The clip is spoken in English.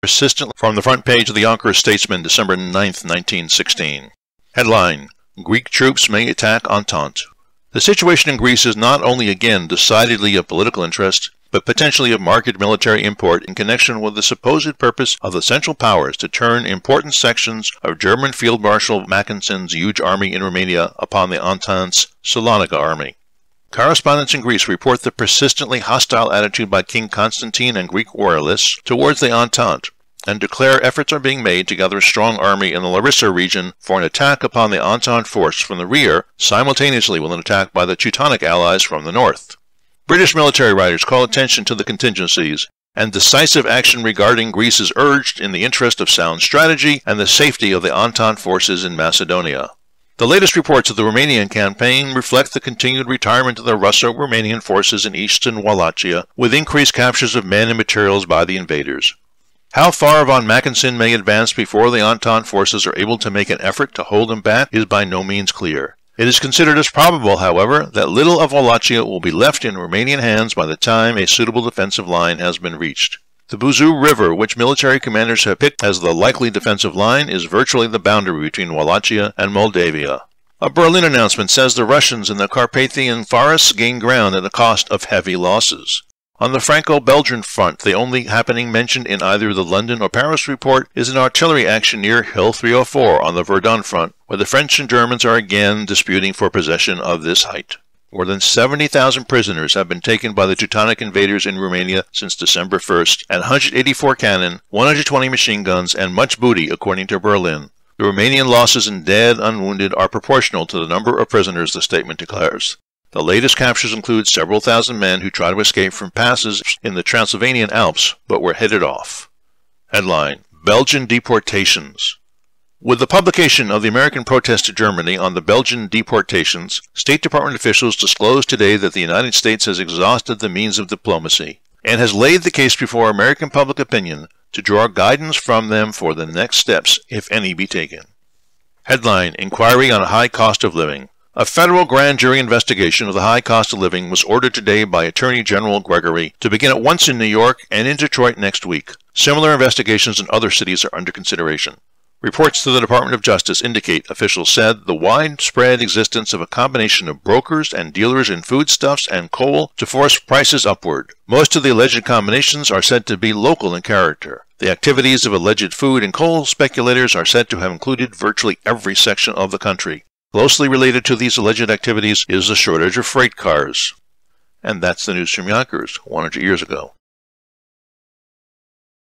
persistently from the front page of the Yonkers Statesman, December 9, 1916. Headline: Greek troops may attack Entente. The situation in Greece is not only again decidedly of political interest, but potentially of marked military import in connection with the supposed purpose of the Central Powers to turn important sections of German Field Marshal Mackensen's huge army in Romania upon the Entente's Salonika army. Correspondents in Greece report the persistently hostile attitude by King Constantine and Greek royalists towards the Entente, and declare efforts are being made to gather a strong army in the Larissa region for an attack upon the Entente force from the rear, simultaneously with an attack by the Teutonic allies from the north. British military writers call attention to the contingencies, and decisive action regarding Greece is urged in the interest of sound strategy and the safety of the Entente forces in Macedonia. The latest reports of the Romanian campaign reflect the continued retirement of the Russo-Romanian forces in eastern Wallachia, with increased captures of men and materials by the invaders. How far von Mackensen may advance before the Entente forces are able to make an effort to hold him back is by no means clear. It is considered as probable, however, that little of Wallachia will be left in Romanian hands by the time a suitable defensive line has been reached. The Buzău River, which military commanders have picked as the likely defensive line, is virtually the boundary between Wallachia and Moldavia. A Berlin announcement says the Russians in the Carpathian forests gained ground at the cost of heavy losses. On the Franco-Belgian front, the only happening mentioned in either the London or Paris report is an artillery action near Hill 304 on the Verdun front, where the French and Germans are again disputing for possession of this height. More than 70,000 prisoners have been taken by the Teutonic invaders in Romania since December 1st, and 184 cannon, 120 machine guns, and much booty, according to Berlin. The Romanian losses in dead and wounded are proportional to the number of prisoners, the statement declares. The latest captures include several thousand men who tried to escape from passes in the Transylvanian Alps, but were headed off. Headline: Belgian deportations. With the publication of the American protest to Germany on the Belgian deportations, State Department officials disclosed today that the United States has exhausted the means of diplomacy, and has laid the case before American public opinion to draw guidance from them for the next steps, if any, be taken. Headline: Inquiry on a high cost of living. A federal grand jury investigation of the high cost of living was ordered today by Attorney General Gregory to begin at once in New York and in Detroit next week. Similar investigations in other cities are under consideration. Reports to the Department of Justice indicate, officials said, the widespread existence of a combination of brokers and dealers in foodstuffs and coal to force prices upward. Most of the alleged combinations are said to be local in character. The activities of alleged food and coal speculators are said to have included virtually every section of the country. Closely related to these alleged activities is the shortage of freight cars. And that's the news from Yonkers 100 years ago.